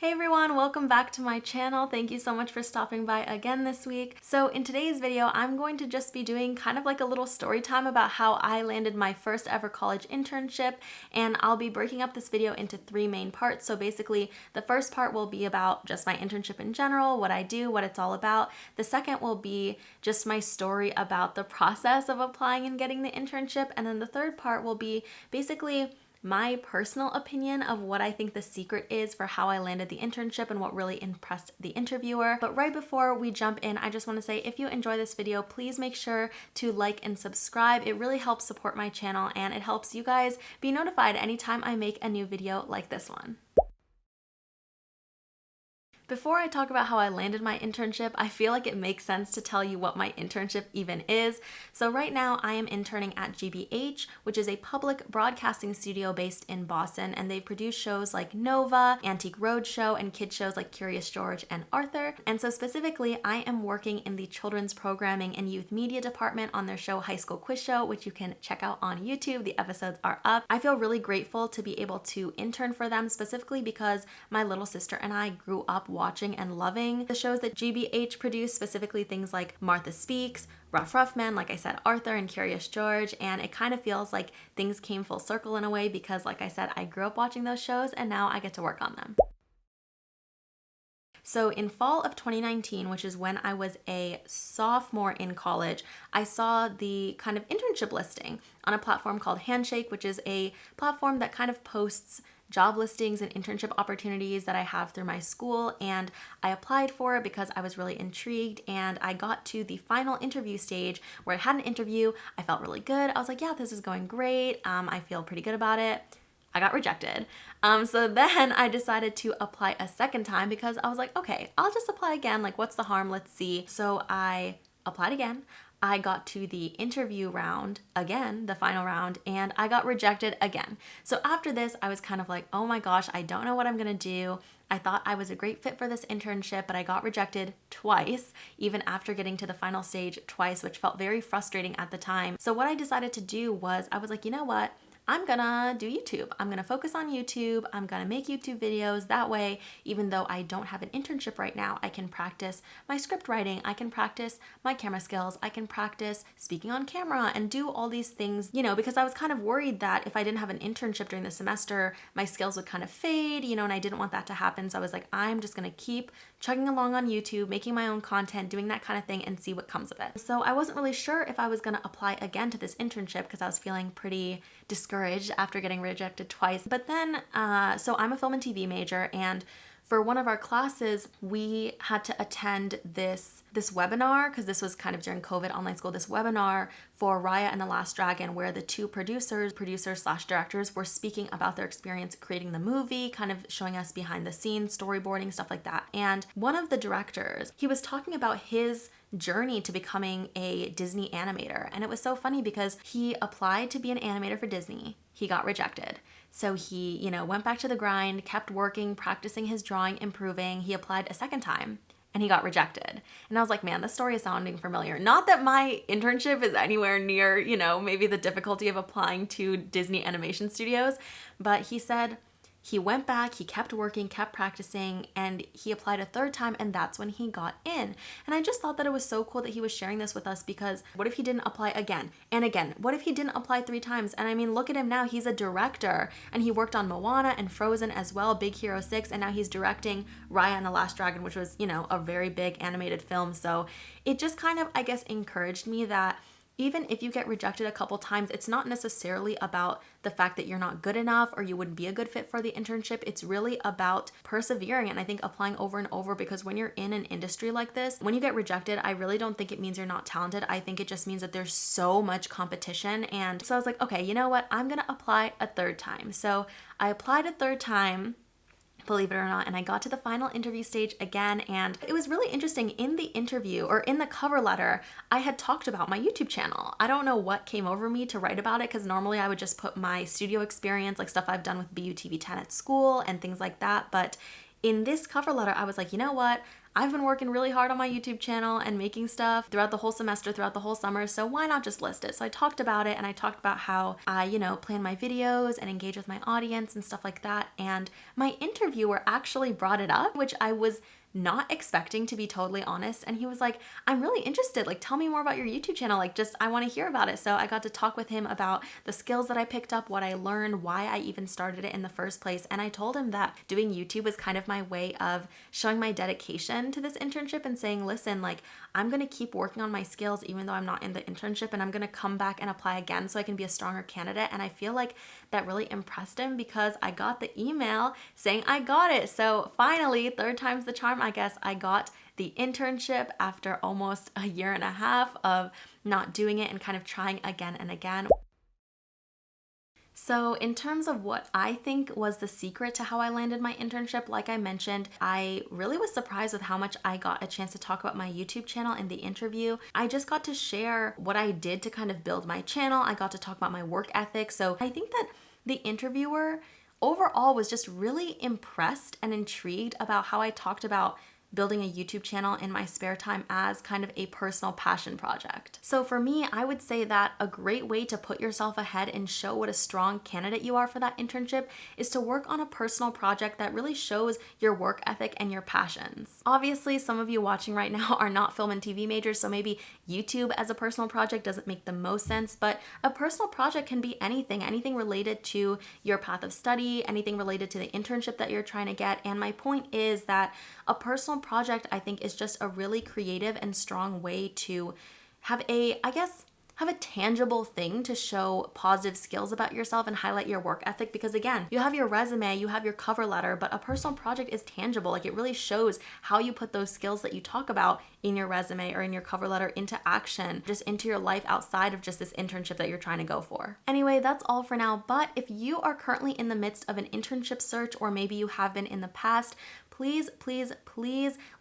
Hey everyone, welcome back to my channel. Thank you so much for stopping by again this week. So in today's video, I'm going to just be doing kind of like a little story time about how I landed my first ever college internship, and I'll be breaking up this video into three main parts. So basically, the first part will be about just my internship in general, what I do, what it's all about. The second will be just my story about the process of applying and getting the internship, and then the third part will be basically my personal opinion of what I think the secret is for how I landed the internship and what really impressed the interviewer. But right before we jump in, I just want to say if you enjoy this video, please make sure to like and subscribe. It really helps support my channel and it helps you guys be notified anytime I make a new video like this one. Before I talk about how I landed my internship, I feel like it makes sense to tell you what my internship even is. So right now I am interning at GBH, which is a public broadcasting studio based in Boston, and they produce shows like Nova, Antique Roadshow, and kid shows like Curious George and Arthur. And so specifically, I am working in the children's programming and youth media department on their show High School Quiz Show, which you can check out on YouTube. The episodes are up. I feel really grateful to be able to intern for them, specifically because my little sister and I grew up watching and loving the shows that GBH produced, specifically things like Martha Speaks, Rough Men, like I said, Arthur and Curious George, and it kind of feels like things came full circle in a way because, like I said, I grew up watching those shows and now I get to work on them. So in fall of 2019, which is when I was a sophomore in college, I saw the kind of internship listing on a platform called Handshake, which is a platform that kind of posts job listings and internship opportunities that I have through my school, and I applied for it because I was really intrigued, and I got to the final interview stage where I had an interview. I felt really good. I was like, yeah, this is going great. I feel pretty good about it. I got rejected. So then I decided to apply a second time because I was like, okay, I'll just apply again. Like, what's the harm? Let's see. So I applied again. I got to the interview round again, the final round, and I got rejected again. So after this, I was kind of like, oh my gosh, I don't know what I'm gonna do. I thought I was a great fit for this internship, but I got rejected twice, even after getting to the final stage twice, which felt very frustrating at the time. So what I decided to do was, I was like, you know what? I'm gonna do YouTube. I'm gonna focus on YouTube. I'm gonna make YouTube videos. That way, even though I don't have an internship right now, I can practice my script writing. I can practice my camera skills. I can practice speaking on camera and do all these things, because I was kind of worried that if I didn't have an internship during the semester, my skills would kind of fade, and I didn't want that to happen. So I was like, I'm just gonna keep chugging along on YouTube, making my own content, doing that kind of thing, and see what comes of it. So I wasn't really sure if I was gonna apply again to this internship because I was feeling pretty discouraged after getting rejected twice. But then, so I'm a film and TV major, and for one of our classes, we had to attend this webinar, because this was kind of during COVID online school, this webinar for Raya and the Last Dragon, where the two producers/directors were speaking about their experience creating the movie, kind of showing us behind the scenes, storyboarding, stuff like that. And one of the directors, he was talking about his journey to becoming a Disney animator. And it was so funny because he applied to be an animator for Disney. He got rejected. So he, went back to the grind, kept working, practicing his drawing, improving. He applied a second time and he got rejected. And I was like, man, this story is sounding familiar. Not that my internship is anywhere near, maybe the difficulty of applying to Disney animation studios, but he said he went back, he kept working, kept practicing, and he applied a third time, and that's when he got in. And I just thought that it was so cool that he was sharing this with us, because what if he didn't apply again and again? What if he didn't apply 3 times? And I mean, look at him now. He's a director, and he worked on Moana and Frozen as well, Big Hero 6, and now he's directing Raya and the Last Dragon, which was, a very big animated film. So it just kind of, I guess, encouraged me that even if you get rejected a couple times, it's not necessarily about the fact that you're not good enough or you wouldn't be a good fit for the internship. It's really about persevering and I think applying over and over, because when you're in an industry like this, when you get rejected, I really don't think it means you're not talented. I think it just means that there's so much competition. And so I was like, okay, you know what? I'm gonna apply a third time. So I applied a third time, believe it or not, and I got to the final interview stage again, and it was really interesting. In the interview, or in the cover letter, I had talked about my YouTube channel. I don't know what came over me to write about it, because normally I would just put my studio experience, like stuff I've done with BUTV 10 at school and things like that, but in this cover letter, I was like, you know what? I've been working really hard on my YouTube channel and making stuff throughout the whole semester, throughout the whole summer, so why not just list it? So I talked about it, and I talked about how I, plan my videos and engage with my audience and stuff like that. And my interviewer actually brought it up, which I was not expecting, to be totally honest. And he was like, I'm really interested. Like, tell me more about your YouTube channel. Like, just, I want to hear about it. So I got to talk with him about the skills that I picked up, what I learned, why I even started it in the first place. And I told him that doing YouTube was kind of my way of showing my dedication to this internship and saying, listen, like, I'm going to keep working on my skills even though I'm not in the internship, and I'm going to come back and apply again so I can be a stronger candidate. And I feel like that really impressed him because I got the email saying I got it. So finally, third time's the charm, I guess, I got the internship after almost a year and a half of not doing it and kind of trying again and again. So in terms of what I think was the secret to how I landed my internship, like I mentioned, I really was surprised with how much I got a chance to talk about my YouTube channel in the interview. I just got to share what I did to kind of build my channel. I got to talk about my work ethic. So I think that the interviewer overall was just really impressed and intrigued about how I talked about building a YouTube channel in my spare time as kind of a personal passion project. So for me, I would say that a great way to put yourself ahead and show what a strong candidate you are for that internship is to work on a personal project that really shows your work ethic and your passions. Obviously, some of you watching right now are not film and TV majors, so maybe YouTube as a personal project doesn't make the most sense, but a personal project can be anything related to your path of study, anything related to the internship that you're trying to get. And my point is that a personal project, I think, is just a really creative and strong way to have have a tangible thing to show positive skills about yourself and highlight your work ethic. Because again, you have your resume, you have your cover letter, but a personal project is tangible. Like, it really shows how you put those skills that you talk about in your resume or in your cover letter into action, just into your life outside of just this internship that you're trying to go for. Anyway, that's all for now. But if you are currently in the midst of an internship search, or maybe you have been in the past, please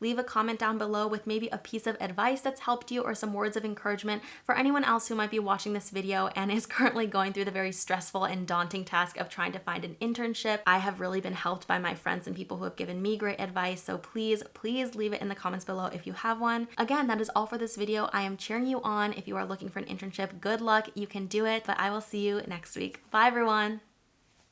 leave a comment down below with maybe a piece of advice that's helped you or some words of encouragement for anyone else who might be watching this video and is currently going through the very stressful and daunting task of trying to find an internship. I have really been helped by my friends and people who have given me great advice, so please leave it in the comments below if you have one. Again, that is all for this video. I am cheering you on if you are looking for an internship. Good luck, you can do it, but I will see you next week. Bye everyone.